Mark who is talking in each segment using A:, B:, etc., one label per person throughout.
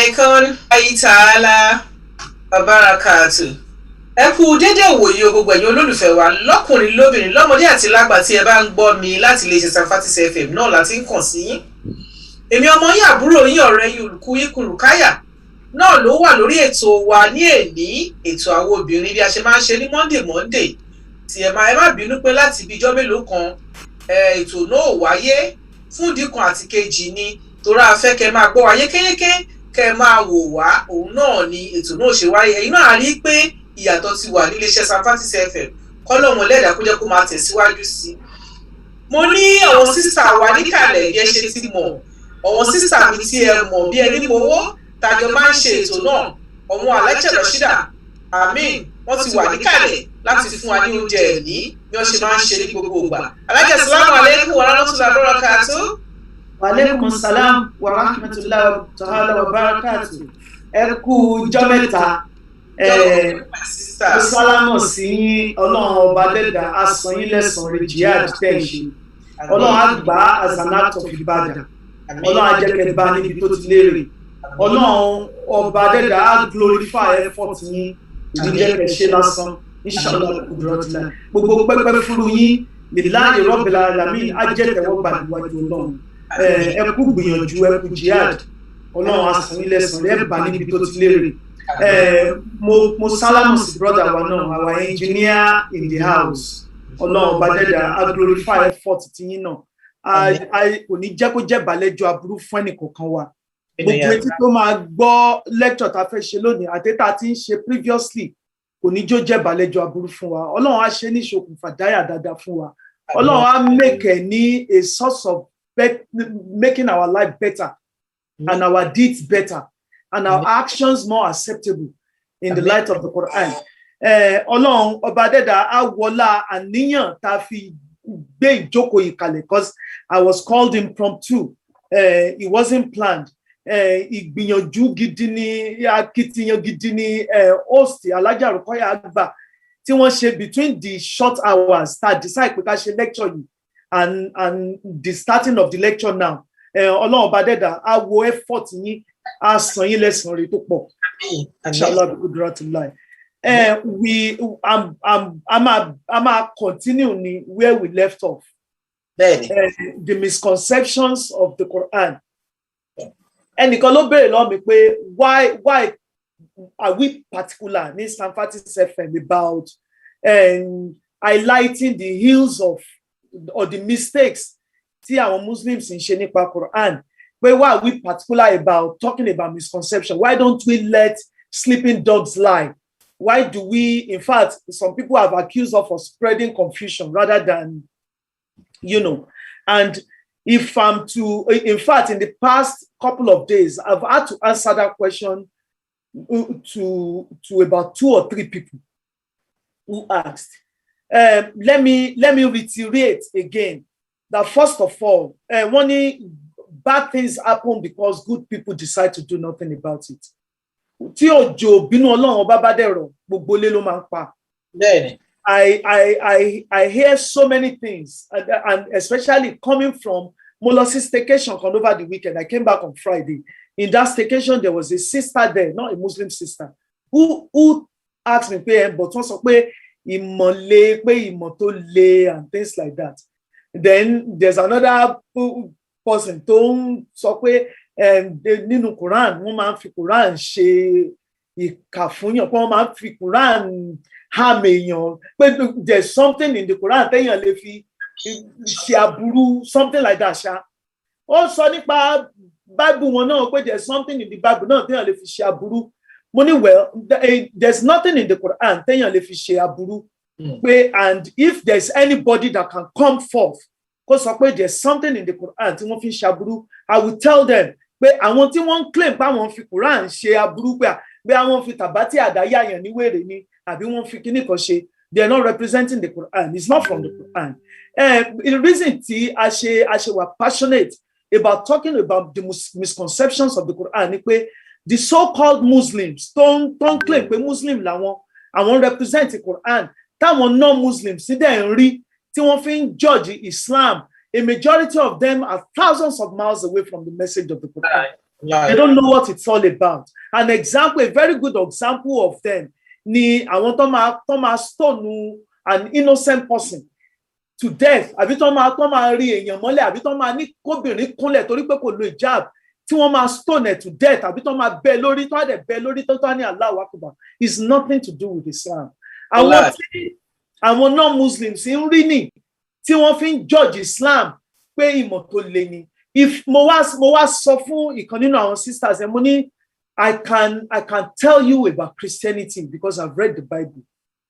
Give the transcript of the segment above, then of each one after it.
A: alaikum ta'ala barakatuh. Ẹ kú dédé wòye gbogbo ẹ̀yin olólùfẹ́ wa lọ́kùnrin lóbìnrin lọ́mọdé àti lágbà tí ẹ bá ń gbọ́ mi láti lè ṣe Sampfatisfm náà láti ń kàn sí yín. Èmi ọmọ yín àbúrò yín ọ̀rẹ́ yín olùkú yín Kùrùkáyà náà ló wà lórí ètò wa ní èní ètò àwọn obìnrin bí a ṣe máa ń ṣe ní Monday tí ẹ má bínú pé láti ibi ijọ́ mélòó kan ètò náà wáyé fún ìdí kan àti kejì ni torí a fẹ́ kẹ́ máa gbọ́ wa yékéyéké kẹ́ máa wò wá òun náà ni ètò náà ṣe wáyé ẹ̀yin náà rí pé ìyàtọ̀ ti wà nílé iṣẹ́ Sampfatisfm kọ́lọ́mù lẹ́dàá kó jẹ́ kó máa tẹ̀síwájú sí. Mo ní àwọn sísà wa níkàlẹ̀ bí ẹ ṣe ti mọ̀ àwọn sísà mi tí ẹ mọ̀ bí ẹni mowó tàjọ máa ń ṣe ètò náà ọmọ alájà Rasheedat Amin wọ́n ti wà níkàlẹ̀ láti fún wa ní oúnjẹ ẹ̀mí bí wọ́n ṣe máa ń ṣe ní gbogbo ìgbà. Alájà salamu alaikum wa rahmatullahi wa barakatuh.
B: Wa alaikum salam wa rahmatullahi ta'ala wa barakatuh. Ẹ kú ọjọ́ mẹ́ta. Sálámọ̀ sí Ọlọ́run ọba dẹ́dà asán yín lẹ́san rẹ̀ jihad tẹ́ ṣe. Ọlọ́run á gbà as an act of ibadah. Ọlọ́run á jẹ́ kẹ́ bá níbi tó ti lérè. Ọlọ́run ọba dẹ́dà á glorify effort yín ìdíjẹ́ kẹ́ ṣe lásán. Inshallah kudratullah. Gbogbo pẹ́pẹ́ fúru yín billahi rabbil alamin á jẹ́ tẹ̀wọ́ gbà níwájú Ọlọ́run. Ẹ kú gbìyànjú ẹ kú jihad. Ọlọ́run asán yín lẹ́san rẹ̀ bá níbi tó ti lérè. Mo sálámù sí brother wa náà our engineer in the house Ọlọ́run bá dẹ́dà á glorify effort tí yín náà kò ní jẹ́ kó jẹ́ ìbàlẹ́jọ́ aburú fún ẹnìkọ̀ọ̀kan wa gbogbo etí tó máa gbọ́ lecture tá a fẹ́ ṣe lónìí àtẹ́tà tí ń ṣe previously kò ní jó jẹ́ ìbàlẹ́jọ́ aburú fún wa Ọlọ́run á ṣe ní ìṣokùnfà dáyà dáadáa fún wa Ọlọ́run á make ẹ̀ ní a source of making our life better and our deeds better and our actions more acceptable in the light of the Quran. Ọlọ́run ọba dẹ́dà á wọlá àníyàn tá a fi gbé ìjókòó yìí kalẹ̀ because I was called impromptu. It wasn't planned. Ìgbìyànjú gidi ni akitiyan gidi ni host Alájà Rùkọ́yà àgbà tí wọ́n ṣe between the short hours tá a decide pé ká ṣe lecture yìí and the starting of the lecture now. Ọlọ́run ọba dẹ́dà á wo effort yín a san yín lẹ́san rẹ̀ tó pọ̀. Inshallah bi qudratillah. I'm continue ni where we left off. The misconceptions of the Quran. Ẹnìkan ló béèrè lọ́wọ́ mi pé why are we particular ní Sampfatisfm about highlighting the ills of or the mistakes tí àwọn Muslims ń ṣe nípa Quran? Why are we particular about talking about misconception? Why don't we let sleeping dogs lie? Why do we, in fact, some people have accused us of spreading confusion rather than, and if I'm to, in fact, in the past couple of days, I've had to answer that question to about 2 or 3 people who asked. Let me reiterate again that first of all, bad things happen because good people decide to do nothing about it. Tí òjò bínú Ọlọ́run ọba bá dẹ̀rọ̀, gbogbo ilé ló máa ń pa. I hear so many things, and especially coming from mo lọ sí staycation kan over the weekend. I came back on Friday. In that staycation, there was a sister there, not a Muslim sister, who asked me, but wọ́n sọ pé ìmọ̀ tó le and things like that. Then there's another person tó ń sọ pé nínú Quran wọ́n máa ń fi Quran ṣe ìkà fún yàn, wọ́n máa ń fi Quran harm èèyàn, pé there's something in the Quran téèyàn lè fi ṣe aburú, something like that ṣá. Ó sọ nípa Bible wọn náà pé there's something in the Bible náà téèyàn lè fi ṣe aburú. Mo ní well, there's nothing in the Quran téèyàn lè fi ṣe aburú. And if there's anybody that can come forth kó sọ pé there's something in the Quran tí wọ́n fi ṣe aburú, I will tell them pé àwọn tí wọ́n claim pé àwọn fi Quran ṣe aburú pé àwọn fi tàbátì àdáyàyàn ní wèrè ni àbí wọ́n fi kíní kan ṣe, they are not representing the Quran. It's not from the Quran. The reason tí a ṣe were passionate about talking about the misconceptions of the Quran ni pé the so-called Muslims don't claim pé Muslim làwọn àwọn represent the Quran táwọn non-Muslims sí dẹ̀ ń rí tí wọ́n fi ń judge Islam. A majority of them are thousands of miles away from the message of the Quran. They don't know what it's all about. An example, a very good example of them, ni àwọn tó máa stone an innocent person to death, àbí tó máa rí èèyàn mọ́lẹ̀, àbí tó máa ní kóbìnrin kúnlẹ̀ torí pé kò lo hijab, tí wọ́n máa stone to death, àbí tó máa bẹ́ lórí, tó dẹ̀ bẹ́ lórí tó ní Allahu Akbar, is nothing to do with Islam. Àwọn non-Muslims ń rí ní tí wọ́n fi ń judge Islam pé ìmọ̀ tó le ni. If mo wá sọ fún ìkan nínú àwọn sisters ẹ mo ní I can tell you about Christianity because I've read the Bible.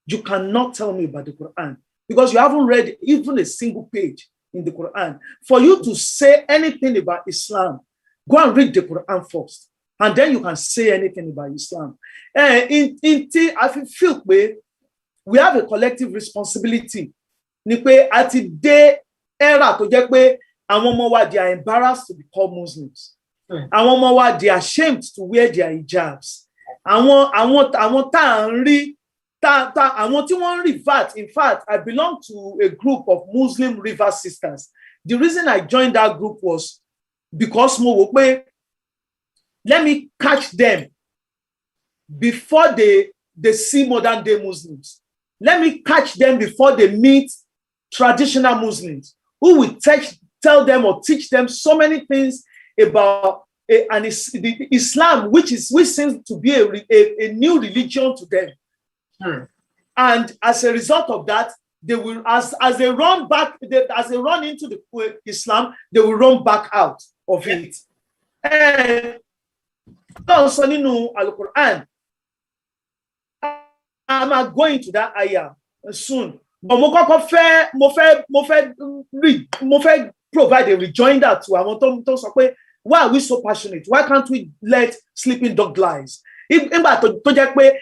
B: You cannot tell me about the Quran because you haven't read even a single page in the Quran. For you to say anything about Islam, go and read the Quran first, and then you can say anything about Islam. I feel we have a collective responsibility. Ni pé àti dé era tó jẹ́ pé àwọn ọmọ wa they are embarrassed to be called Muslims. Àwọn ọmọ wa they are ashamed to wear their hijabs. Àwọn tá ń rí àwọn tí wọ́n revert. In fact, I belong to a group of Muslim River sisters. The reason I joined that group was because mo wò pé let me catch them before they see modern day Muslims. Let me catch them before they meet traditional Muslims who will tell them or teach them so many things about Islam, which seems to be a new religion to them. And as a result of that, they will, as they run back, as they run into the Islam, they will run back out of it. And also in Al-Quran, I'm going to that ayah soon. But mo fẹ́ provide a rejoinder to àwọn tó sọ pé why are we so passionate? Why can't we let sleeping dog lies? Nígbà tó jẹ́ pé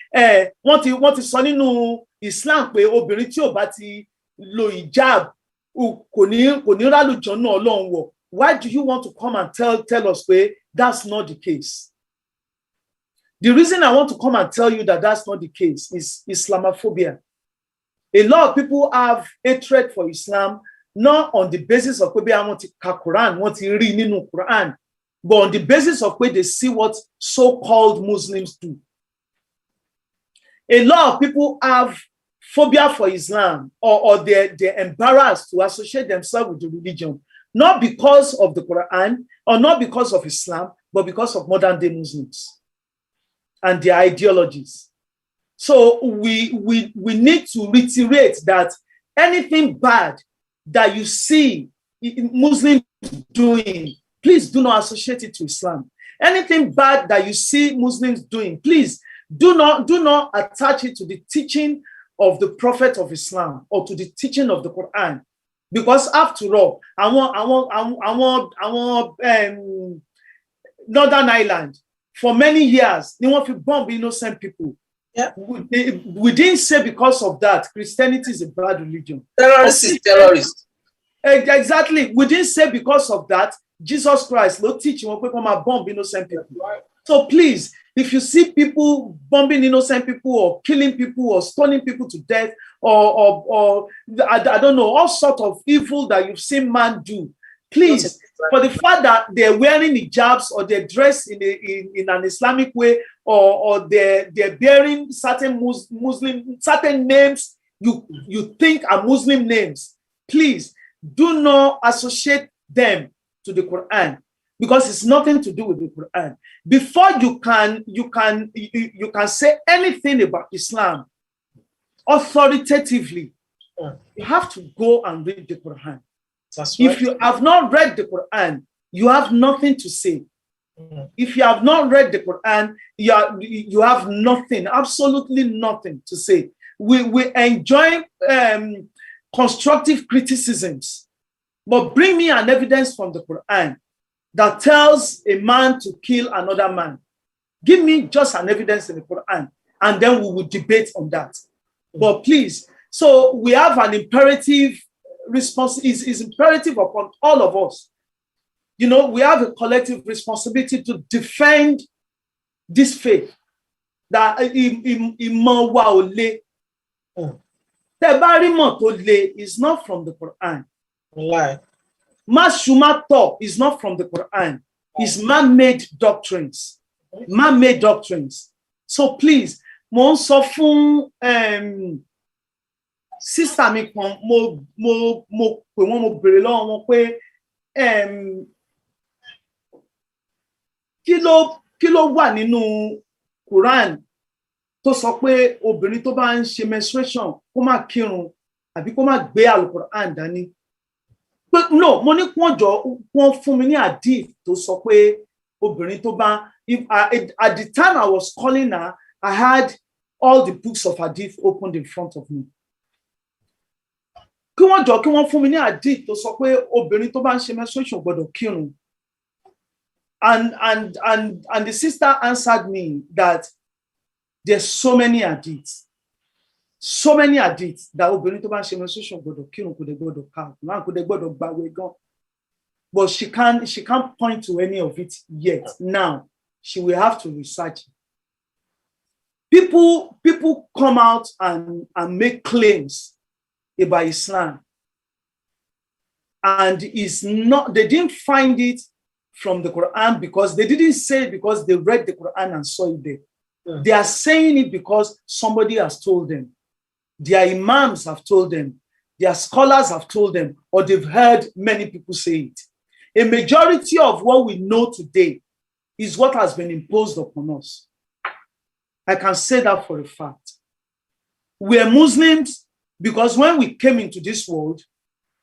B: wọ́n ti sọ nínú Islam pé obìnrin tí ò bá ti lo hijab kò ní rálùjọ náà Ọlọ́run wọ̀. Why do you want to come and tell us pé that's not the case? The reason I want to come and tell you that that's not the case is Islamophobia. A lot of people have hatred for Islam, not on the basis of whether I want to Quran, want to read in Quran, but on the basis of where they see what so-called Muslims do. A lot of people have phobia for Islam, or they're embarrassed to associate themselves with the religion, not because of the Quran or not because of Islam, but because of modern day Muslims and their ideologies. So we need to reiterate that anything bad that you see Muslims doing, please do not associate it to Islam. Anything bad that you see Muslims doing, please do not attach it to the teaching of the Prophet of Islam or to the teaching of the Quran. Because after all, Northern Ireland, for many years, they want to bomb innocent people. Yeah. We didn't say because of that Christianity is a bad religion.
A: Terrorist is terrorist.
B: Exactly. We didn't say because of that Jesus Christ will teach you when people bomb innocent people. So please, if you see people bombing innocent people or killing people or stoning people to death or I don't know, all sorts of evil that you've seen man do, please, for the fact that they're wearing hijabs or they're dressed in an Islamic way or they're bearing certain certain names you think are Muslim names, please do not associate them to the Quran because it's nothing to do with the Quran. Before you can say anything about Islam authoritatively, you have to go and read the Quran. That's right. If you have not read the Quran, you have nothing to say. If you have not read the Quran, you have nothing, absolutely nothing to say. We enjoy constructive criticisms, but bring me an evidence from the Quran that tells a man to kill another man. Give me just an evidence in the Quran, and then we will debate on that. But please, so we have an imperative response is imperative upon all of us. You know, we have a collective responsibility to defend this faith. That is not from the Quran. Mashumato is not from the Quran. is man-made doctrines. Man-made doctrines. So please, mo ń sọ fún sister mi kan, mo pè wọ́n, mo béèrè lọ́wọ́ wọn pé kí ló wà nínú Quran tó sọ pé obìnrin tó bá ń ṣe menstruation kó má kírun àbí kó má gbé Al-Quran dání. No, mo ní wọ́n fún mi ní hadith tó sọ pé obìnrin tó bá, at the time I was calling her, I had all the books of hadith opened in front of me. Kí wọ́n fún mi ní hadith tó sọ pé obìnrin tó bá ń ṣe menstruation gbọ́dọ̀ kírun. And the sister answered me that there's so many hadiths that obìnrin tó bá ń ṣe menstruation gbọ́dọ̀ kírun, kò dẹ̀ gbọ́dọ̀ ká, kò dẹ̀ gbọ́dọ̀ gbààwẹ̀ gan. But she can't point to any of it yet. Now she will have to research it. People come out and make claims about Islam, and they didn't find it from the Quran because they didn't say it because they read the Quran and saw it there. They are saying it because somebody has told them. Their imams have told them. Their scholars have told them, or they've heard many people say it. A majority of what we know today is what has been imposed upon us. I can say that for a fact. We are Muslims because when we came into this world,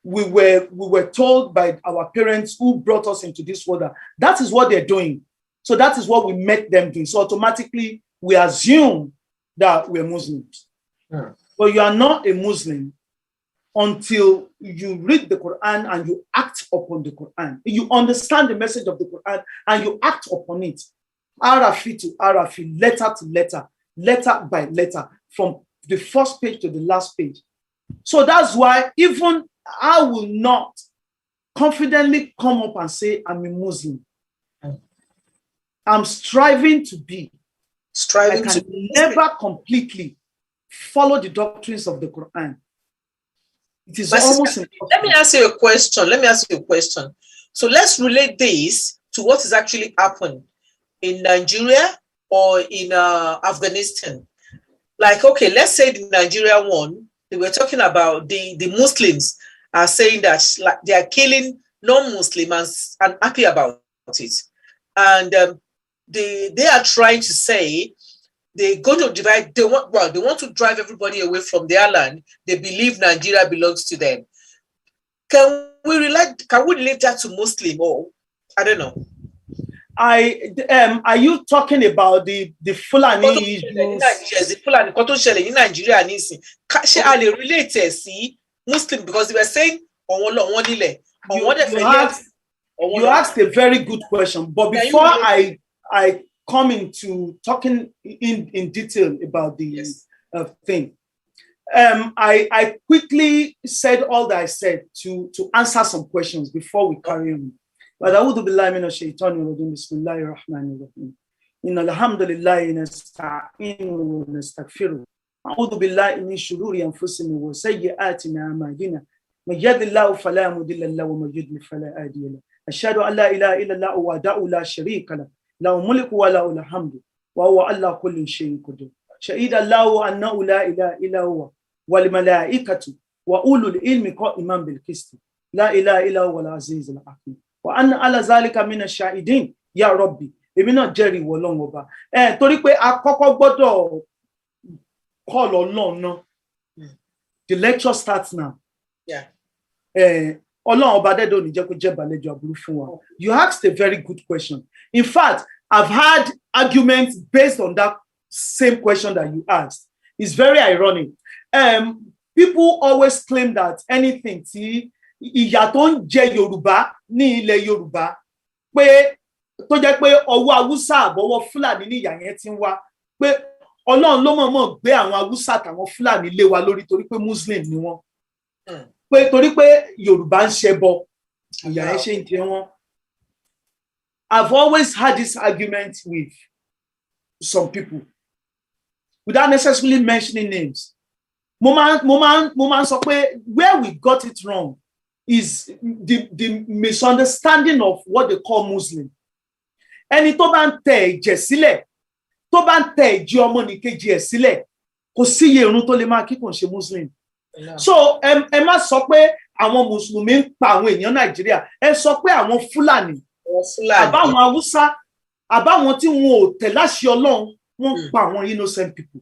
B: we were told by our parents who brought us into this world that is what they're doing. So that is what we met them doing. So automatically we assume that we're Muslims. Yeah. But you are not a Muslim until you read the Quran and you act upon the Quran. You understand the message of the Quran and you act upon it. Arafi to Arafi, letter to letter, letter by letter, from the first page to the last page. So that's why even I will not confidently come up and say I'm a Muslim. I'm striving to be. I can never completely follow the doctrines of the Quran. It is almost impossible.
A: Let me ask you a question. So let's relate this to what is actually happened in Nigeria or in Afghanistan. Like, okay, let's say the Nigeria one, they were talking about the Muslims are saying that like they are killing non-Muslims and happy about it. And they are trying to say they're going to divide, they want to drive everybody away from their land. They believe Nigeria belongs to them. Can we relate that to Muslim, or I don't know?
B: Are you talking about the Fulani issues?
A: Yes, the Fulani in Nigeria. They relate to Muslim because they were saying
B: you asked a very good question, but before I come into talking in detail about the thing, I quickly said all that I said to answer some questions before we carry on. أعوذ بالله من الشيطان الرجيم بسم الله الرحمن الرحيم إن الحمد لله نستعينه ونستغفره أعوذ بالله من شرور أنفسنا وسيئات أعمالنا من يهد الله فلا مضل له ومن يضلل فلا هادي له أشهد أن لا إله إلا الله وحده لا شريك له له الملك وله الحمد وهو على كل شيء قدير شهد الله أنه لا إله إلا هو والملائكة وأولو العلم قائما بالقسط لا إله إلا هو العزيز الحكيم وأن على ذلك من الشاهدين يا ربي èmi náà jẹ́rìí ìwọ Ọlọ́run ọba torí pé àkọ́kọ́ gbọ́dọ̀ call Ọlọ́run náà. The lecture starts now. Ọlọ́run ọba dẹ́dọ̀ ò ní jẹ́ kó jẹ́ ìbàlejò àbúrú fún wa. You asked a very good question. In fact, I've had arguments based on that same question that you asked. It's very ironic. People always claim that anything tí ìyà tó ń jẹ Yorùbá ní ilẹ̀ Yorùbá pé tó jẹ́ pé ọwọ́ Haúsá àbọ̀wọ́ Fúlàní ní ìyà yẹn ti ń wá pé Ọlọ́run ló mọ̀ọ́mọ̀ gbé àwọn Haúsá àtàwọn Fúlàní lé wa lórí torí pé Muslim ni wọ́n pé torí pé Yorùbá ń ṣẹbọ ìyà yẹn ṣe ń jẹ wọ́n. I've always had this argument with some people without necessarily mentioning names. Mo máa ń sọ pé where we got it wrong is the misunderstanding of what they call Muslim. ẹni tó bá ń tẹ ẹ̀jẹ̀ sílẹ̀ tó bá ń tẹ ẹ̀jẹ̀ ọmọnìkejì ẹ̀ sílẹ̀ kò sí iye ìrun tó lè máa kí kò ń ṣe muslim. So ẹ má sọ pé àwọn mùsùlùmí ń pa àwọn èèyàn Nàìjíríà, ẹ sọ pé àwọn Fúlàní àbáwọn Haúsá àbáwọn tí wọn ò tẹ̀ láṣẹ Ọlọ́run wọ́n ń pa àwọn innocent people.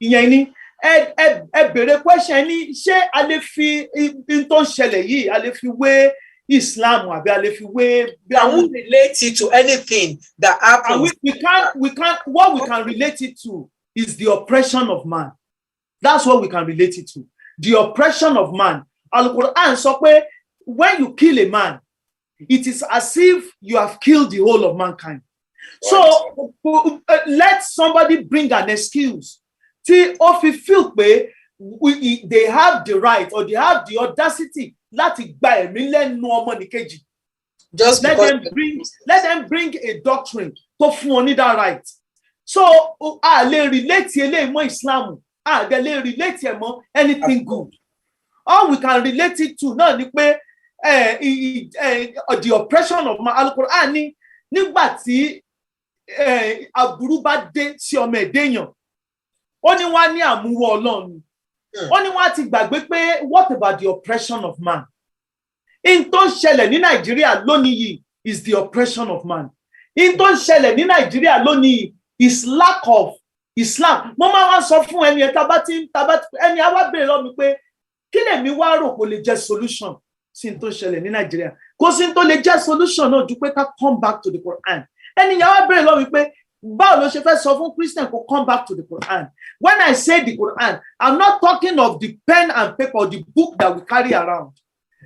B: Ìyẹn ni ẹ bèrè question ní ṣé a lè fi in tó ń ṣẹlẹ̀ yìí a lè fi wé Islam àbí a lè fi wé.
A: Can we relate it to anything that happens?
B: We can't. What we can relate it to is the oppression of man. That's what we can relate it to. The oppression of man. Al-Quran sọ pé when you kill a man, it is as if you have killed the whole of mankind. So let somebody bring an excuse. Tí ó fi feel pé they have the right or they have the audacity láti gba ẹ̀mí lẹ́nu ọmọnìkejì.
A: Just
B: let them bring a doctrine tó fún wọn ní that right. So a lè relate eléyìí mọ́ Islam, a dẹ̀ lè relate ẹ̀ mọ́ anything good. All we can relate it to náà ni pé the oppression of man. Al-Quran ní nígbà tí aburú bá dé sí ọmọ ẹ̀dẹ́yàn, ó ní wọ́n á ní àmúwọ́ Ọlọ́run. Ó ní wọ́n á ti gbàgbé pé what about the oppression of man? In tó ń ṣẹlẹ̀ ní Nàìjíríà lónìí yìí is the oppression of man. In tó ń ṣẹlẹ̀ ní Nàìjíríà lónìí is lack of Islam. Mo máa wá sọ fún ẹni tabati ẹni á wá béèrè lọ́wọ́ mi pé kí lèmi wá rò kó lè jẹ́ solution sí in tó ń ṣẹlẹ̀ ní Nàìjíríà. Kò sí in tó lè jẹ́ solution náà ju pé ká come back to the Quran. Ẹni yẹn wá béèrè lọ́wọ́ mi pé báwo ló ṣe fẹ́ sọ fún Christian kó come back to the Quran? When I say the Quran, I'm not talking of the pen and paper or the book that we carry around.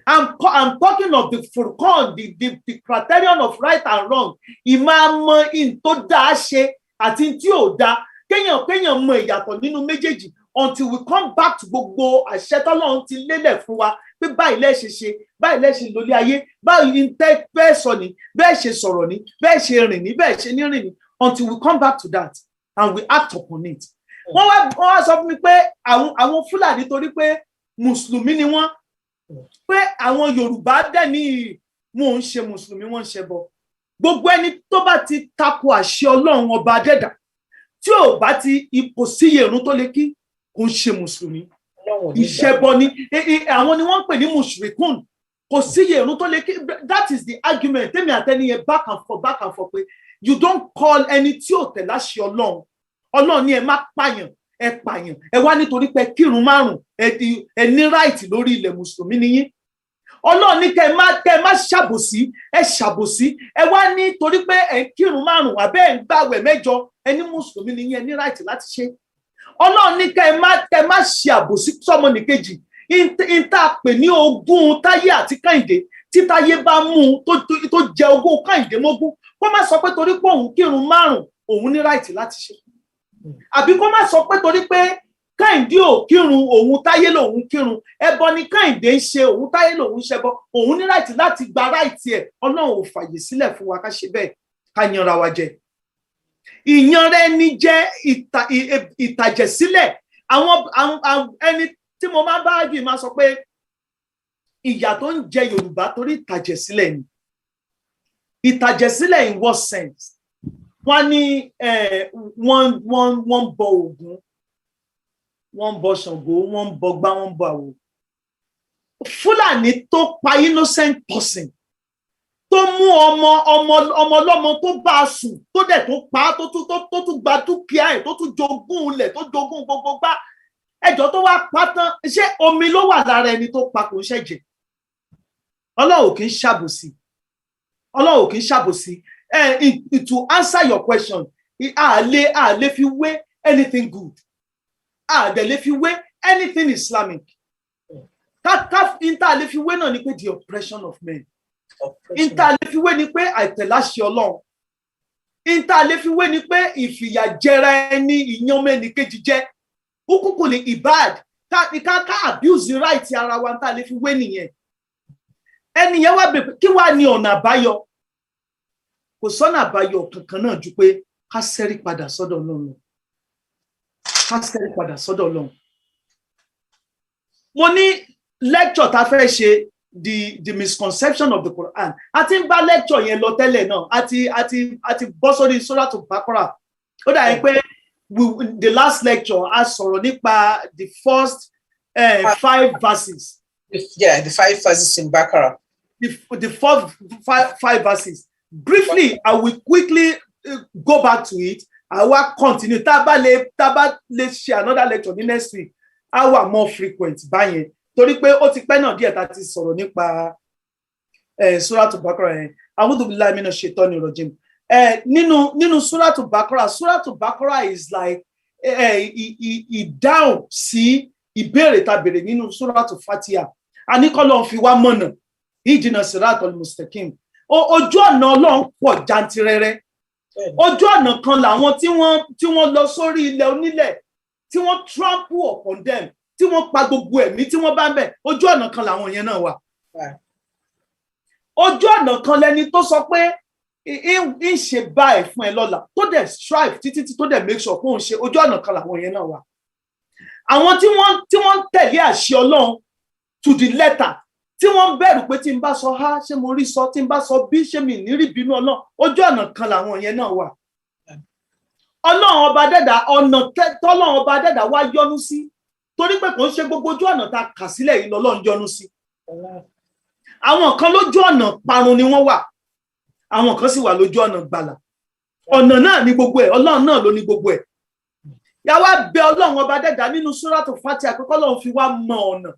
B: I'm talking of the Furqan, the criterion of right and wrong. Ìmáàmọ̀ in tó dáa ṣe àti tí ò dáa. Kéèyàn mọ ìyàtọ̀ nínú méjèèjì until we come back to gbogbo àṣẹ t'Ọlọ́run ti lélẹ̀ fún wa pé báyìí lẹ ṣe ṣe, báyìí lẹ ṣe lólé ayé, báyìí ń tẹ́ bẹ́ẹ̀ sọ ní, bẹ́ẹ̀ ṣe sọ̀rọ̀ ní, bẹ́ẹ̀ ṣe rìn ní, bẹ́ẹ̀ ṣe ní rìn ní. Until we come back to that and we act upon it. Wọ́n wá sọ fún mi pé àwọn Fúlàní torí pé Mùsùlùmí ni wọ́n, pé àwọn Yorùbá dẹ̀ ní wọn ń ṣe Mùsùlùmí, wọ́n ń ṣe bọ. Gbogbo ẹni tó bá ti tako àṣẹ Ọlọ́run ọba Adẹ́dà tí ò bá ti ipò síye ìrun tó lè kí kò ń ṣe Mùsùlùmí. Ìṣẹbọ ni àwọn ni wọ́n ń pè ní mushrikun. Kò síye ìrun tó lè kí. That is the argument tèmi àtẹniyẹ back and forth pé you don't call ẹni tí ò tẹ̀ láṣẹ Ọlọ́run. Ọlọ́run ní ẹ má pààyàn, ẹ pààyàn. Ẹ wá nítorí pé kírun márùn ẹ ní right lórí ilẹ̀ Mùsùlùmí ni yín. Ọlọ́run ní kẹ́ má ṣàbòsí, ẹ ṣàbòsí. Ẹ wá nítorí pé ẹ kírun márùn àbẹ́ ẹ ń gbààwẹ̀ mẹ́jọ, ẹ ní Mùsùlùmí ni yín, ẹ ní right láti ṣe. Ọlọ́run ní kẹ́ má ṣe àbòsí sọ́mọnìkejì. Ìta pè ní ogún Táyé àti Kẹ́hìndé tí Táyé bá mú tó jẹ ogún Kẹ́hìndé mógún, kó má sọ pé torí pé òun kírun márùn òun ní right láti ṣe. Àbí kó má sọ pé torí pé Kẹ́hìndé ò kírun òun Táyé lòun kírun, ẹbọ ni Kẹ́hìndé ń ṣe òun Táyé lòun ṣẹbọ, òun ní right láti gba right ẹ̀. Ọlọ́run ò fàyè sílẹ̀ fún wa ká ṣe bẹ́ẹ̀, ká yanra wa jẹ. Ìyanra ẹni jẹ́ ìtàjẹ̀sílẹ̀. Àwọn ẹni tí mo máa bá jù máa sọ pé ìyà tó ń jẹ Yorùbá torí ìtàjẹ̀sílẹ̀ ni. Ìtàjẹ̀sílẹ̀ in what sense? Wọ́n ní wọ́n bọ Ògún, wọ́n bọ Ṣàngó, wọ́n bọ gbá, wọ́n bọ àwò. Fúlàní tó pa innocent person, tó mú ọmọ ọlọ́mọ tó bá a sùn, tó dẹ̀ tó pa á, tó tún gba dúkìá ẹ̀, tó tún jogún ilẹ̀, tó jogún gbogbo gbá. Ẹjọ́ tó wá pa tán, ṣé omi ló wà lára ẹni tó pa kò ń ṣẹ̀jẹ̀? Ọlọ́run kì í ṣàbòsí. Ọlọ́run kì í ṣàbòsí. To answer your question, a lè fi wé anything good. A dẹ̀ lè fi wé anything Islamic. Inta lè fi wé náà ni pé the oppression of men. Inta lè fi wé ni pé àìtẹ̀láṣẹ Ọlọ́run. Inta lè fi wé ni pé ìfìyàjẹra ẹni, ìyanmẹ́ni kejì jẹ́. Ukuku ni ibad. Ká abuse the right ara wa nta lè fi wé nìyẹn. Ẹni yẹn wá bèbè kí wá ní ọ̀nà àbáyọ? Kò sọ́nà àbáyọ kankan náà ju pé ká ṣẹ́rí padà sọ́dọ̀ Ọlọ́run. Ká ṣẹ́rí padà sọ́dọ̀ Ọlọ́run. Mo ní lecture tá fẹ́ ṣe the misconception of the Quran. Àti ń bá lecture yẹn lọ tẹ́lẹ̀ náà, àti bọ́ sórí Surah Al-Baqarah. Ó dà yẹn pé the last lecture a sọ̀rọ̀ nípa the first 5 verses.
A: Yeah, the 5 verses in Baqarah.
B: The first five verses. Briefly, I will quickly go back to it. I will continue. Taba le share another lecture next week. I will more frequent báyẹn. Torí pé ó ti pẹ́ náà díẹ̀ tá ti sọ̀rọ̀ nípa Surah Al-Baqarah yẹn. A'udhu billahi minash shaitani rajim. Nínú Surah Al-Baqarah is like ìdáhùn sí ìbéèrè tá béèrè nínú Surah Al-Fatiha. Àní k'Ọlọ́run fi wá mọ̀nà. Ìjìnà siratal mustaqim. Ojú ọ̀nà Ọlọ́run pọ̀ jantirẹrẹ. Ojú ọ̀nà kan làwọn tí wọ́n lọ sórí ilẹ̀ onílẹ̀ tí wọ́n trample upon them, tí wọ́n pa gbogbo ẹ̀mí tí wọ́n bá ń bẹ̀. Ojú ọ̀nà kan làwọn yẹn náà wà. Ojú ọ̀nà kan lẹni tó sọ pé ń ṣe báyìí fún ẹ lọ́la tó dẹ̀ strive títí tó dẹ̀ make sure pé òun ṣe. Ojú ọ̀nà kan làwọn yẹn náà wà. Àwọn tí wọ́n tẹ̀lé àṣẹ Ọlọ́run to the letter, tí wọ́n bẹ̀rù pé tí n bá sọ ha ṣé mo rí sọ, tí n bá sọ bí ṣé mi ní rí bínú Ọlọ́run. Ojú ọ̀nà kan làwọn yẹn náà wà. Ọlọ́run ọba dẹ́dà, ọ̀nà tọ́lọ́run ọba dẹ́dà wá yọ́nú sí, torí pé kò ń ṣe gbogbo ojú ọ̀nà tá kà sílẹ̀ yìí lọ́lọ́run yọ́nú sí. Àwọn kan lójú ọ̀nà parun ni wọ́n wà, àwọn kan sì wà lójú ọ̀nà gbàlà. Ọ̀nà náà ni gbogbo ẹ̀, Ọlọ́run náà ló ní gbogbo ẹ̀. Yà wá bẹ̀ Ọlọ́run ọba dẹ́dà nínú Surah Al-Fatiha pé k'Ọlọ́run fi wá mọ ọ̀nà.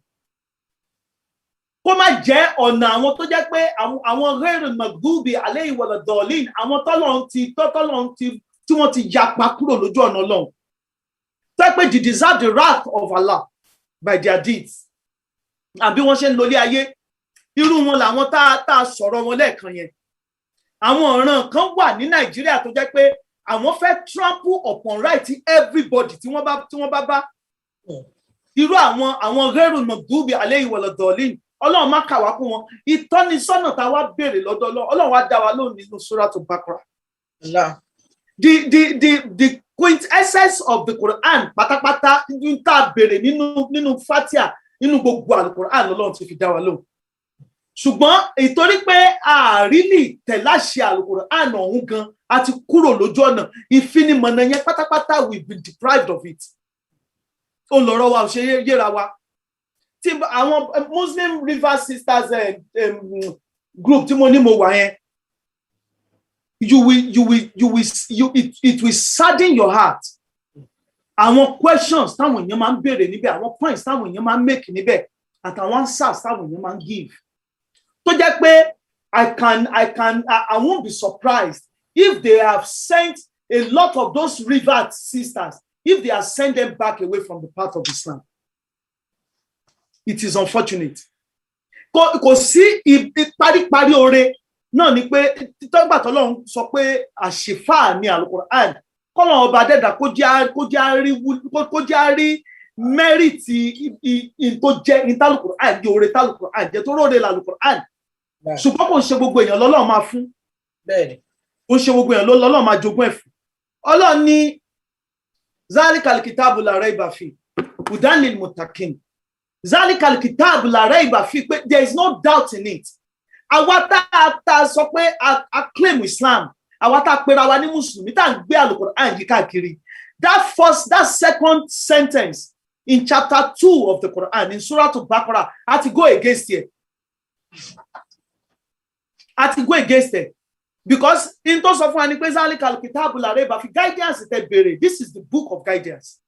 B: Kó má jẹ́ ọ̀nà àwọn tó jẹ́ pé àwọn ghayril maghdubi alayhi wala dhalin, àwọn tọ́lọ́run tí wọ́n ti yapa kúrò lójú ọ̀nà Ọlọ́run. Tó pé they deserve the wrath of Allah by their deeds. Àbí wọ́n ṣe ń lólé ayé. Irú wọn làwọn tá sọ̀rọ̀ wọn lẹ́ẹ̀kan yẹn. Àwọn ọ̀ràn kan wà ní Nàìjíríà tó jẹ́ pé àwọn fẹ́ trample upon right everybody tí wọ́n bá. Irú àwọn ghayril maghdubi alayhi wala dhalin. Ọlọ́run má kà wá kún wọn. Ìtọ́nisọ́nà tá wá béèrè lọ́dọ̀ Ọlọ́run wá dá wa lóhùn nínú Surah Al-Baqarah. The quintessence of the Quran pátápátá ń tá béèrè nínú Fatiha, nínú gbogbo Al-Quran lọ́lọ́run ti fi dá wa lóhùn. Ṣùgbọ́n ìtorí pé àrílì tẹ̀láṣẹ Al-Quran ọ̀hún gan àti kúrò lójú ọ̀nà, ìfinimọ̀nà yẹn pátápátá we've been deprived of it. Ó lọ́rọ̀ wa ò ṣe yéra wa. Tí àwọn Muslim River Sisters group tí mo ní mo wà yẹn, it will sadden your heart. Àwọn questions táwọn èèyàn máa ń béèrè níbẹ̀, àwọn points táwọn èèyàn máa ń make níbẹ̀, àtàwọn answers táwọn èèyàn máa ń give. Tó jẹ́ pé I won't be surprised if they have sent a lot of those River Sisters, if they have sent them back away from the path of Islam. It is unfortunate. Kò sí ìparíparí oore náà ni pé títọ́gbà tọ́lọ́run sọ pé àṣìfà ní Al-Quran. Kọ́lọ́run ọba dẹ́dà kó jẹ́ àrí mẹ́rìtì tó jẹ́ ìtàlùkùrán, oore tàlùkùrán jẹ́ tó róore làlùkùrán. Ṣùgbọ́n kò ń ṣe gbogbo èèyàn lọ́lọ́run máa fún. Kò ń ṣe gbogbo èèyàn lọ́lọ́run máa jogún ẹ̀ fún. Ọlọ́run ní zalikal kitabu la rayba fi hudan lil muttaqin. Zalikal kitab la rayba fi, pé there is no doubt in it. Àwa tá sọ pé a claim Islam, àwa tá pera wa ní Mùsùlùmí tá ń gbé Al-Quran yìí káàkiri. That second sentence in chapter 2 of the Quran in Surah Al-Baqarah had to go against it. Because in terms of zalikal kitab la rayba fi, guidance is bere. This is the book of guidance.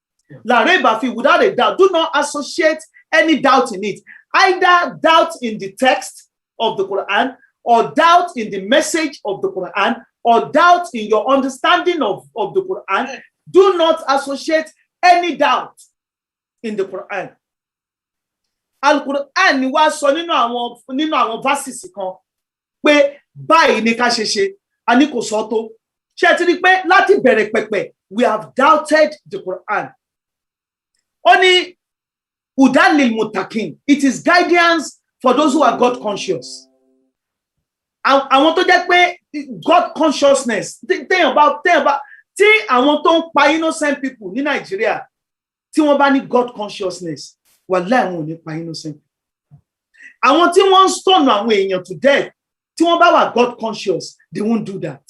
B: La rayba fi, without a doubt. Do not associate any doubt in it. Either doubt in the text of the Quran, or doubt in the message of the Quran, or doubt in your understanding of the Quran. Do not associate any doubt in the Quran. Al-Quran ni wá sọ nínú àwọn verses kan pé báyìí ni ká ṣe àní kò sọ tó. Ṣé ti rí pé láti bẹ̀rẹ̀ pẹ̀pẹ̀ we have doubted the Quran. Ó ní hudan lil muttaqin. It is guidance for those who are God conscious. Àwọn tó jẹ́ pé God consciousness téèyàn bá tí àwọn tó ń pa innocent people ní Nàìjíríà tí wọ́n bá ní God consciousness, wallahi àwọn ò ní pa innocent. àwọn tí wọ́n stone àwọn èèyàn to death tí wọ́n bá wà God conscious they won't do that.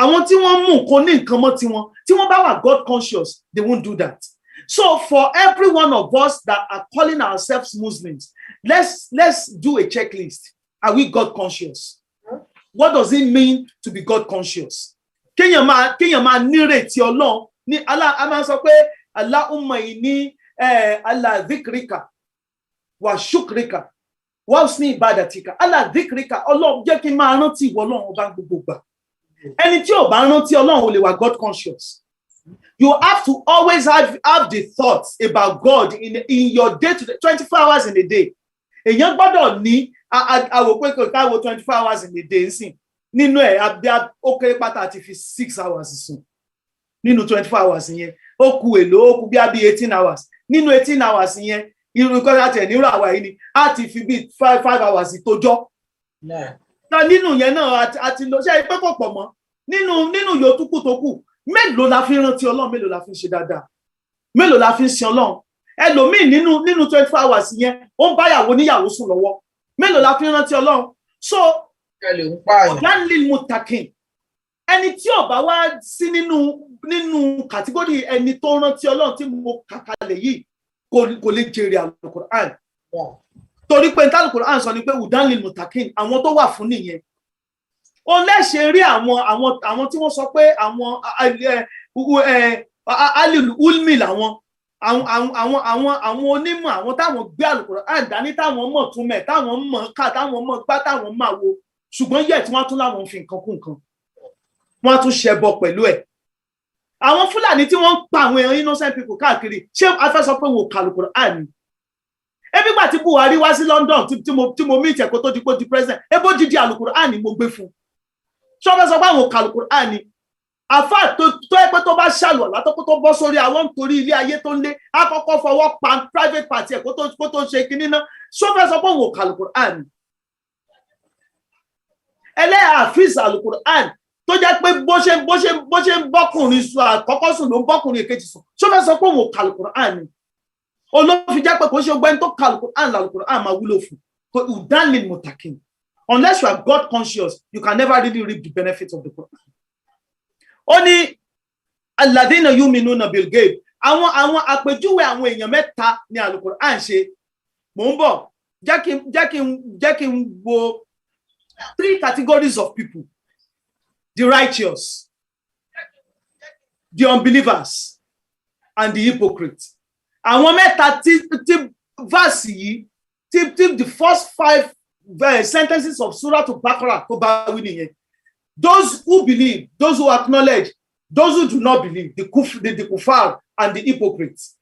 B: Àwọn tí wọ́n mú kò ní nǹkan mọ́ tiwọn tí wọ́n bá wà God conscious they won't do that. So for every one of us that are calling ourselves Muslims, let's do a checklist. Are we God conscious? What does it mean to be God conscious? Kéèyàn máa nírètí Ọlọ́run ní Allah a máa sọ pé Allahumma inni ala dhikrika wa shukrika wa husni ibadatika. Allah dhikrika, Ọlọ́run jẹ́ kí n máa rántí ìwọ Ọlọ́run ọba gbogbo gbà. Ẹni tí ò bá rántí Ọlọ́run ò lè wà God conscious. You have to always have the thoughts about God in your day to day, 24 hours in a day. Èèyàn gbọ́dọ̀ ní àwò pé kò káwò 24 hours in a day nsìn. Nínú ẹ̀ àbí ó kéré pátá àti fi 6 hours sùn. Nínú 24 hours yẹn, ó kù èlò, ó kù bí 18 hours. Nínú 18 hours yẹn, irú kọ́ láti ẹ̀ nírú àwa yìí ni, á ti fi bí 5 hours tójọ́. Na nínú yẹn náà àti lọ ṣe pé kò pọ̀ mọ́. Nínú yòókù tó kù, mélòó la fi rántí Ọlọ́run, mélòó la fi ṣe dáadáa, mélòó la fi sin Ọlọ́run. Ẹlòmíì nínú 24 hours yẹn ó ń báyàwó níyàwó sùn lọ́wọ́, mélòó la fi rántí Ọlọ́run. So ọ̀dánlil mutakin, ẹni tí ó bá wá sí nínú kàtígórì ẹni tó rántí Ọlọ́run tí mo kàkalẹ̀ yìí kò lè jèrè Al-Quran. Torí pé Al-Quran sọ ni pé ọ̀dánlil mutakin, àwọn tó wà fún nìyẹn. Ó lẹ́ṣẹ̀ rí àwọn tí wọ́n sọ pé àwọn alil ulmi làwọn àwọn onímọ̀, àwọn táwọn gbé Al-Quran dání, táwọn mọ̀ túmẹ̀, táwọn mọ̀ ká, táwọn mọ̀ gbá, táwọn máa wo, ṣùgbọ́n yẹ̀ tí wọ́n tún láwọn fi nǹkan kún nǹkan, wọ́n tún ṣẹbọ pẹ̀lú ẹ̀. Àwọn Fúlàní tí wọ́n ń pa àwọn èèyàn innocent people káàkiri, ṣé a fẹ́ sọ pé wọ́n ka Al-Quran ni? Ebi gbà tí Buhari wá sí London tí mo meet ẹ̀ kó tó di pé di president, ebó dídí Al-Quran ni mo gbé fún. Ṣé wọ́n fẹ́ sọ pé àwọn ka Al-Quran ni? Àfáà tó ẹ pé tó bá ṣàlùwà látọ́kọ́ tó bọ́ sórí àwọn nítorí ilé ayé tó ń lé, àkọ́kọ́ fọwọ́ pa private party ẹ̀ kó tó ṣe kinní náà. Ṣé wọ́n fẹ́ sọ pé àwọn ka Al-Quran ni? Ẹlẹ́yà àfíìsì Al-Quran tó jẹ́ pé bó ṣe ń bọ́kùnrin sùn àkọ́kọ́ sùn ló ń bọ́kùnrin èkejì sùn. Ṣé wọ́n fẹ́ sọ pé àwọn ka Al-Quran ni? Olófin jẹ́ pé kò ṣe ọgbẹ́ni tó ka Al-Quran l'Al-Quran máa wúlò fún. Ọ̀dánlil mutakin. Unless you are God conscious, you can never really reap the benefits of the Quran. Ó ní alladhina yu'minuna bil ghaib. Àwọn àpèjúwe àwọn èèyàn mẹ́ta ni Al-Quran ṣe. Mò ń bọ̀, jẹ́ kí n wo 3 categories of people: the righteous, the unbelievers, and the hypocrites. Àwọn mẹ́ta tí verse yìí, tí the first 5 sentences of Surah to Baqarah to bá wí nìyẹn. Those who believe, those who acknowledge, those who do not believe, the kuffar and the hypocrites.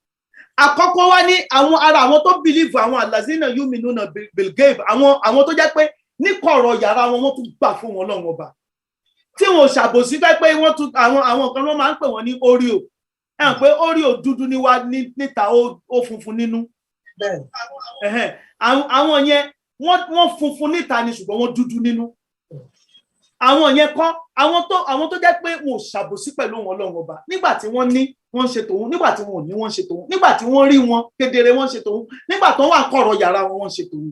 B: Àkọ́kọ́ wá ní àwọn tó believe, àwọn allazina yu'minuna bil ghaib, àwọn tó jẹ́ pé ní kọ̀rọ̀ yàrá wọn tún gbà fún wọn Ọlọ́run Ọba. Tí wọn ṣàbòsí fẹ́ pé wọ́n tún àwọn kan wọ́n máa ń pè wọ́n ní Oreo. Ẹ pé Oreo dúdú níta ó funfun nínú. Àwọn yẹn wọ́n funfun níta ni ṣùgbọ́n wọ́n dúdú nínú. Àwọn yẹn kọ́ àwọn tó jẹ́ pé wọn ò ṣàbòsí pẹ̀lú wọn Ọlọ́run Ọba. Nígbà tí wọ́n ní wọ́n ṣe tòun, nígbà tí wọn ò ní wọ́n ṣe tòun, nígbà tí wọ́n rí wọn kedere wọ́n ṣe tòun, nígbà tó wà kọ̀rọ̀ yàrá wọn ṣe tòun.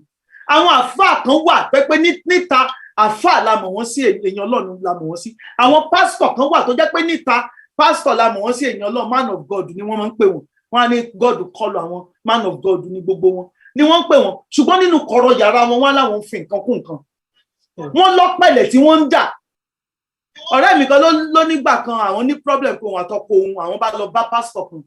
B: Àwọn àfáà kan wà pé níta àfáà la mọ̀ wọ́n sí, èèyàn Ọlọ́run la mọ̀ wọ́n sí. Àwọn pásítọ̀ kan wà tó jẹ́ pé níta pásítọ̀ la mọ̀ wọ́n sí, èèyàn Ọlọ́run, man of God ni wọ́n máa ń pè wọ́n. Wọ́n á ní God kọlu àwọn, man of God ni gbogbo wọn ni wọ́n ń pè wọ́n. Ṣùgbọ́n nínú kọ̀rọ̀ yàrá wọn wọ́n láwọn fi nǹkan kún nǹkan. Wọ́n lọ́pẹ̀lẹ̀ tí wọ́n ń dà. Ọ̀rẹ́ mi kan ló nígbà kan àwọn ní problem pé òun àtọkọ òun, àwọn bá lọ bá pásítọ̀ kan.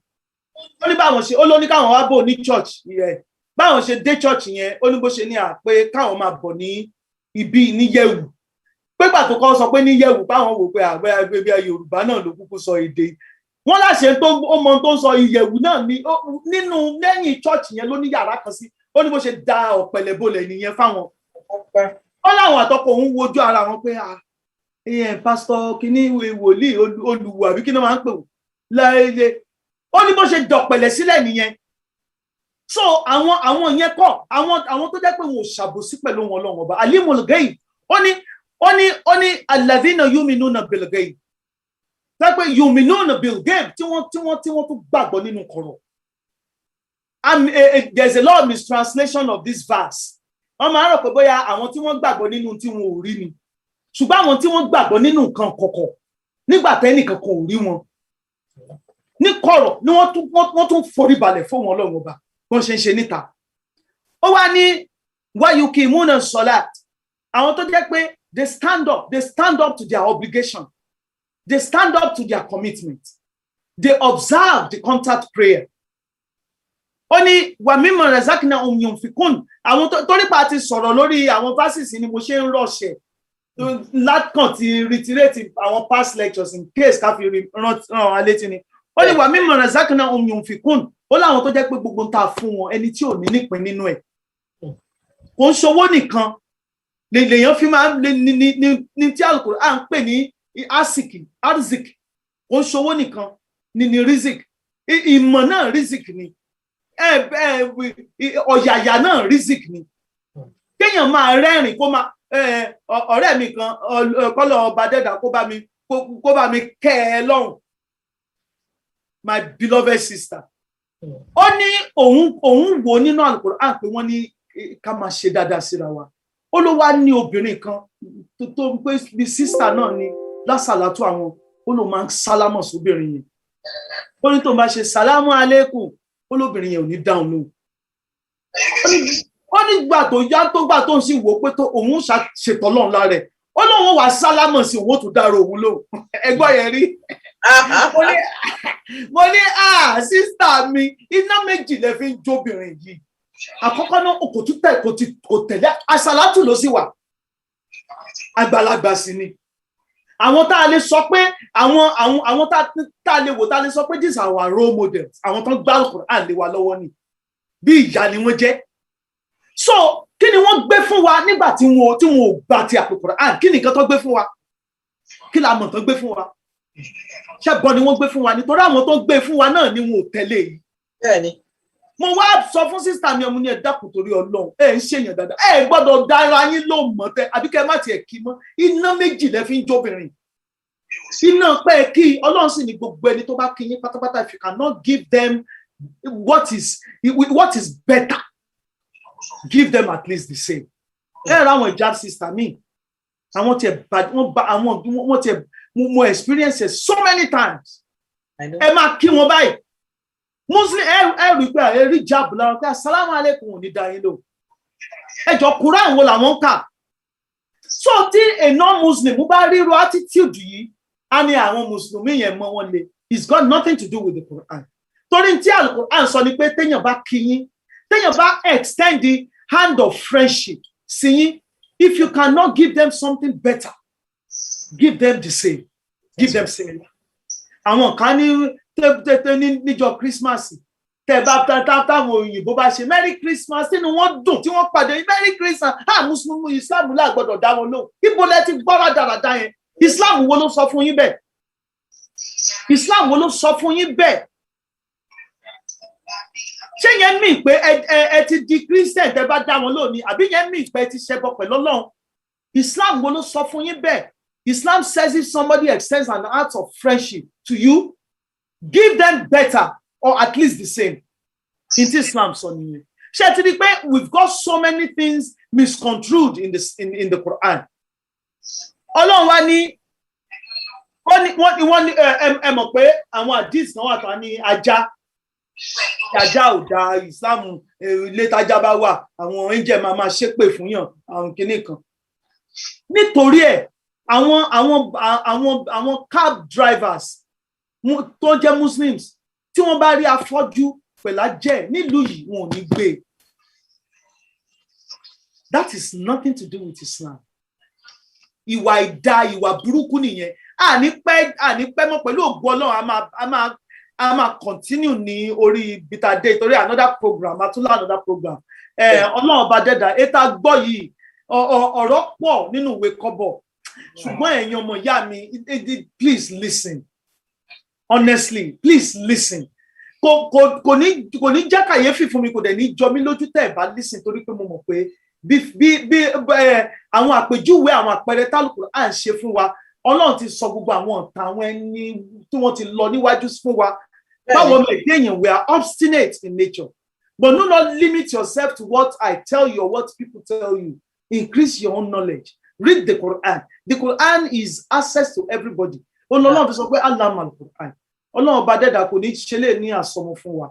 B: Ó ní báwọn ṣe, ó ló ní káwọn wá bò ní church yẹn. Báwọn ṣe dé church yẹn, ó ní bó ṣe ní pé káwọn máa bọ̀ ní ibi ní Yẹ̀wù. Pé pàtó kan sọ pé ní Yẹ̀wù, báwọn wò pé àgbẹ̀ Yorùbá náà ló kúkú sọ èdè. Wọ́n láṣẹ tó ó mọ tó ń sọ Ìyẹ̀wù náà nínú lẹ́yìn church yẹn ló ní yàrá kan sí. Ó ní bó ṣe da ọ̀pẹ̀lẹ̀ bolẹ̀ nìyẹn fáwọn. Ó láwọn àtọkọ òun wojú ara wọn pé pásítọ̀ kìíní wòlíì olùwò àbí kí ni wọ́n máa ń pè wọ́n láyé. Ó ní bó ṣe dọ̀pẹ̀lẹ̀ sílẹ̀ nìyẹn. So àwọn yẹn kọ́ àwọn tó jẹ́ pé wọn ò ṣàbòsí pẹ̀lú wọn Ọlọ́run Ọba. Alimul ghaib. Ó ní alladhina yu'minuna bil ghaib. Tá pé yu'minuna bil ghaib tí wọ́n tún gbàgbọ́ nínú kọ̀rọ̀. There's a lot of mistranslation of this verse. wọ́n máa rò pé bóyá àwọn tí wọ́n gbàgbọ́ nínú tí wọn ò rí ni ṣùgbọ́n àwọn tí wọ́n gbàgbọ́ nínú nǹkan kọ̀kọ̀ nígbà tẹ́nìkan kò rí wọn ní kọ̀rọ̀ ni wọ́n tún forí balẹ̀ fún wọn Ọlọ́run ọba wọ́n ṣe ń ṣe níta. Ó wá ní wayukimuna salat, àwọn tó jẹ́ pé they stand up to their obligation, they stand up to their commitment, they observe the contact prayer. Ó ní wa mimma razaqnahum yunfikun, àwọn torí pa ti sọ̀rọ̀ lórí àwọn verses ni mo ṣe ń rọ̀ṣẹ̀ látàn ti reiterate àwọn past lectures in case ká fi rán wa létí ni. Ó ní wa mimma razaqnahum yunfikun, ó láwọn tó jẹ́ pé gbogbo ń ta fún wọn ẹni tí ò ní nípìn nínú ẹ̀ kò ń ṣowó nìkan lèèyàn fi máa ní tí Al-Quran ń pè ní arzik kò ń ṣowó nìkan ní rizik, ìmọ̀ náà rizik ni, ọ̀yàyà náà rizik ni, kéèyàn máa rẹ́rìn kó máa ọ̀rẹ́ mi kan kọ́lọ̀ ọba dẹ́dà kó bá mi kẹ́ ẹ lọ́rùn, my beloved sister. Ó ní òun wò nínú Al-Quran pé wọ́n ní ká máa ṣe dáadáa síra wa. Ó ló wá ní obìnrin kan tó ń pè bí sister náà ni lásàlátù àwọn, ó ló máa ń sálámọ̀ sóbìnrin yẹn. Ó ní tó máa ṣe sàlámù alékùm, ó lóbìnrin yẹn ò ní dáhùn lóhùn. Ó ní gbà tó yá tó gbà tó ń sì wò pé tó òun ṣètò Ọlọ́run lára rẹ̀, ó lóun wà sálámọ̀ sí òun ó tún dárò òun lóhùn. Ẹgbọ́n yẹn rí. Mo ní sister mi iná méjì lẹ fi ń jóbìnrin yìí. Àkọ́kọ́ náà kò tẹ̀lé àsàlátù ló sì wà, àgbàlagbà sí ni. Àwọn tá a lè sọ pé àwọn tá a lè wò tá a lè sọ pé these are our role models, àwọn tó ń gbá Al-Quran lé wa lọ́wọ́ ni bí ìyá ni wọ́n jẹ́. So kí ni wọ́n gbé fún wa nígbà tí wọn ò gbà ti Al-Quran? Kí ni nǹkan tó gbé fún wa? Kí la mọ̀ tó gbé fún wa? Ṣé bọ́ ni wọ́n gbé fún wa nítorí àwọn tó gbé fún wa náà ni wọn ò tẹ̀lé yìí.
A: Bẹ́ẹ̀ni.
B: Mo wá sọ fún sísítà mi ọmọ ní ẹ dákun torí Ọlọ́run ń ṣèyàn dáadáa, ẹ gbọ́dọ̀ dára yín ló mọ̀ tẹ́ àbí kẹ́ má tiẹ̀ kí mọ́, iná méjì lẹ fi ń jóbìnrin. Iná pẹ́ kí Ọlọ́run sì ní gbogbo ẹni tó bá kí yín pátápátá, if you cannot give them what is better, give them at least the same. Ẹ ra àwọn ìjà sísítà mi àwọn tiẹ̀ wọ́n tiẹ̀ mo experience it so many times. Ẹ máa kí wọn báyìí Muslim rí pé rí jáàbù lára pé assalamu alaikum ò ní dá yín lò. Ẹjọ́ Quran wo làwọn ń kà? So tí a non-Muslim bá ríro attitude yìí, a ní àwọn Mùsùlùmí yẹn mọ́ wọn lé. It's got nothing to do with the Quran. Torí tí Al-Quran sọ ni pé téèyàn bá kí yín, téèyàn bá extend the hand of friendship sí yín, if you cannot give them something better, give them the same. Give them similar. Àwọn kan ní níjọ́ Christmas tẹ́ bá táwọn òyìnbó bá ṣe Merry Christmas nínú wọn dùn tí wọ́n pàdé Merry Christmas, Mùsùlùmí Islam là gbọ́dọ̀ dá wọn lóhùn. Ibo lẹ ti gbọ́ra dáradára yẹn? Islam wo ló sọ fún yín bẹ́ẹ̀? Islam wo ló sọ fún yín bẹ́ẹ̀? Ṣé yẹn mí pé ẹ ti di Christian tẹ́ bá dá wọn lóhùn ni àbí yẹn mí pé ẹ ti ṣẹbọ pẹ̀lú Ọlọ́run? Islam wo ló sọ fún yín bẹ́ẹ̀? Islam says if somebody extends an act of friendship to you, give them better or at least the same. In Islam, so we've got so many things misconstrued in the Quran. Ọlọ́run wá ní wọ́n ní ẹ mọ̀ pé àwọn hadith náà wà tó ní ajá ò dá Islam ilé tájá bá wà àwọn angel máa ṣépè fún yàn àwọn kinní kan. Nítorí ẹ̀ àwọn cab drivers tó jẹ́ Muslims tí wọ́n bá rí afọ́jú pẹ̀lájẹ́ nílùú yìí wọn ò ní gbé. That is nothing to do with Islam. Ìwà ìdá ìwà burúkú nìyẹn. Àní pẹ́ mọ́ pẹ̀lú ògo Ọlọ́run a máa continue ní orí Bitter Day torí another program another program. Ọlọ́run bá dẹ́dà ètà gbọ́ yìí ọ̀rọ̀ pọ̀ nínú ìwé kọ́bọ̀. Ṣùgbọ́n ẹ̀yin ọmọ ìyá mi, please listen. Honestly, please listen. Kò ní jẹ́ kàyéfì fún mi, kò dẹ̀ ní jọ mí lójú tẹ́ ẹ bá listen torí pé mo mọ̀ pé bí àwọn àpèjúwe àwọn àpẹẹrẹ tálùkù à ń ṣe fún wa, Ọlọ́run ti sọ gbogbo àwọn ọ̀tá àwọn ẹni tí wọ́n ti lọ níwájú fún wa. Báwo lè dé èèyàn, we are obstinate in nature. But do not limit yourself to what I tell you or what people tell you. Increase your own knowledge. Read the Quran. The Quran is access to everybody. Ọlọ́run fi sọ pé Allah mal Quran. Ọlọ́run bá dẹ́dà kò ní ṣe lè ní àsọmọ fún wa.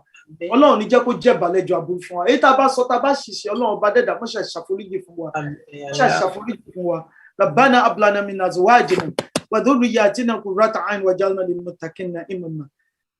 B: Ọlọ́run ní jẹ́ kó jẹ́ balẹ̀jọ àbúrú fún wa. Èyí tá a bá sọ tá a bá ṣiṣẹ́ Ọlọ́run bá dẹ́dà mọ́ ṣàforíjì fún wa. Ṣàforíjì fún wa. Rabbana hab lana min azwajina wa dhurriyyatina qurrata a'yun waj'alna lil muttaqina imama.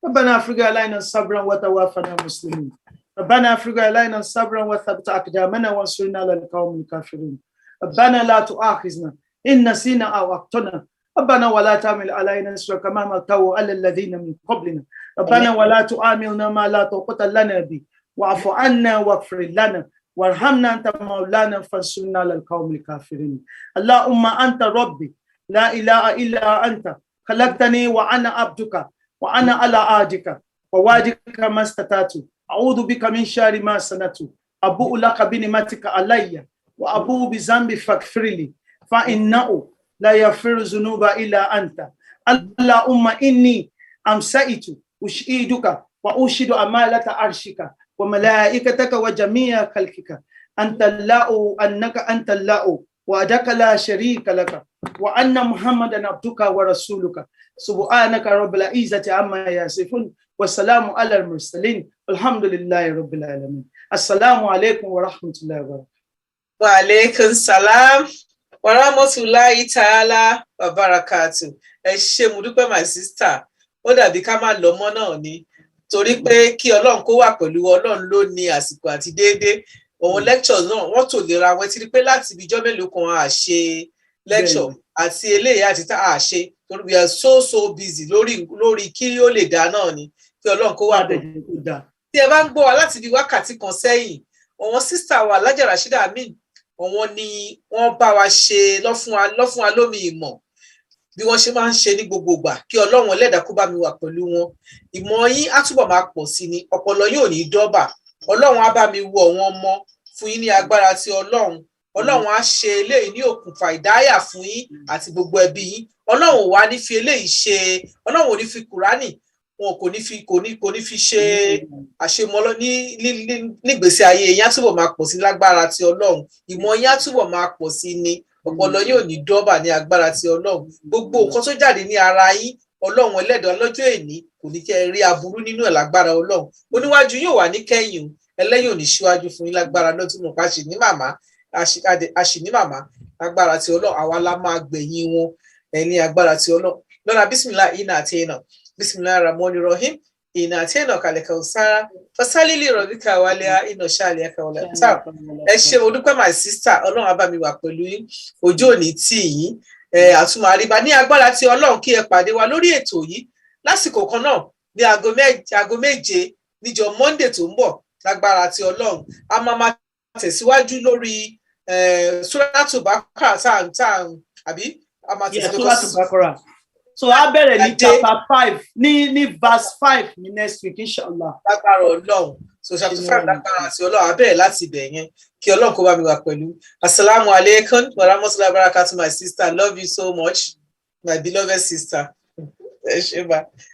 B: Rabbana afrigh alaina sabran wa tawaffana muslimin. ربنا افرغ علينا صبرا وثبت اقدامنا وانصرنا على القوم الكافرين ربنا لا تؤاخذنا ان نسينا او اخطانا ربنا ولا تحمل علينا إصرا كما حملته على الذين من قبلنا ربنا ولا تؤاملنا ما لا طاقة لنا به واعف عنا واغفر لنا وارحمنا انت مولانا فانصرنا على القوم الكافرين اللهم انت ربي لا اله الا انت خلقتني وانا عبدك وانا على عهدك ووعدك ما استطعت أعوذ بك من شر ما صنعت أبوء لك بنعمتك علي وأبوء بذنبي فاغفر لي فإنه لا يغفر الذنوب إلا أنت اللهم إني أمسيت أشهدك وأشهد أمالة عرشك وملائكتك وجميع خلقك أنت الله أنك أنت الله وحدك لا شريك لك وأن محمدا عبدك ورسولك سبحانك رب العزة عما يصفون والسلام على المرسلين الحمد لله رب العالمين السلام عليكم ورحمة الله وبركاته.
A: وعليكم السلام warahmatullahi ta'ala wabarakatuh. Ẹ ṣé mo dúpẹ́ my sister. Ó dàbí ká má lọ mọ́ náà ni torí pé kí Ọlọ́run kó wà pẹ̀lú Ọlọ́run ló ní àsìkò àti déédéé. Àwọn lectures náà wọ́n tò lera wọn ti rí pé láti ibi ijọ́ mélòó kan a ṣe lecture àti eléyìí àti tá a ṣe torí we are so busy lórí kí ó lè dá náà ni kí Ọlọ́run kó wà pẹ̀lú. Tí ẹ bá ń gbọ́ wa láti ibi wákàtí kan sẹ́yìn, àwọn sister wa Alhaja Rasheedat Amin àwọn ni wọ́n bá wa ṣe lọ fún wa lómi ìmọ̀ bí wọ́n ṣe máa ń ṣe ní gbogbo ìgbà kí Ọlọ́run Ẹlẹ́dàá kó bá mi wà pẹ̀lú wọn. Ìmọ̀ yín á túbọ̀ máa pọ̀ sí ni, ọpọlọ yín ò ní dọ́bà. Ọlọ́run á bá mi wọ àwọn ọmọ fún yín ní agbára ti Ọlọ́run. Ọlọ́run á ṣe eléyìí ní òkùnfà ìdáyà fún yín àti gbogbo ẹbí yín. Ọlọ́run ò wá ní fi eléyìí ṣe, Ọlọ́run ò ní fi Kùránì wọn kò ní fi ṣe àṣemọlọ nígbésí ayé yín á túbọ̀ máa pọ̀ sí lágbára ti Ọlọ́run. Ìmọ̀ yín á túbọ̀ máa pọ̀ sí ni, ọpọlọ yín ò ní dọ́bà ní agbára ti Ọlọ́run. Gbogbo nǹkan tó jáde ní ara yín Ọlọ́run Ẹlẹ́dàá lọ́jọ́ èní kò ní kẹ́ rí aburú nínú ẹ̀ lágbára Ọlọ́run. Oníwájú yóò wà ní kẹ́yìn, ẹlẹ́yìn ò ní síwájú fún yín lágbára lọ́tún mọ̀ pa ṣì ní màmá lágbára ti Ọlọ́run. Àwa la máa gbẹ̀yìn wọn ní agbára ti Ọlọ́run. Lọ́la bísímìlá iná àti iná bismillahir rahmanir rahim ina atena kaleka usara fasalili robika wale ina shali aka wala ta. Ẹ ṣé mo dúpẹ́ my sister, Ọlọ́run á bá mi wà pẹ̀lú yín, ojú òní tì yín, àtúmọ̀ àríbá ní agbára tí Ọlọ́run kí ẹ pàdé wa lórí ètò yìí lásìkò kan náà ní aago méje níjọ́ Monday tó ń bọ̀ lágbára tí Ọlọ́run. A máa tẹ̀síwájú lórí Suratul Baqarah àbí a máa tẹ̀síwájú.
B: So I bẹ̀rẹ̀ ní chapter 5 ní verse 5 ní next week inshallah.
A: Lágbára Ọlọ́run. So chapter 5 lágbára àti Ọlọ́run á bẹ̀rẹ̀ láti ibẹ̀ yẹn kí Ọlọ́run kó bá mi wà pẹ̀lú. Assalamu alaikum wa rahmatullahi wa barakatuh my sister. I love you so much my beloved sister. Ẹ ṣé bá.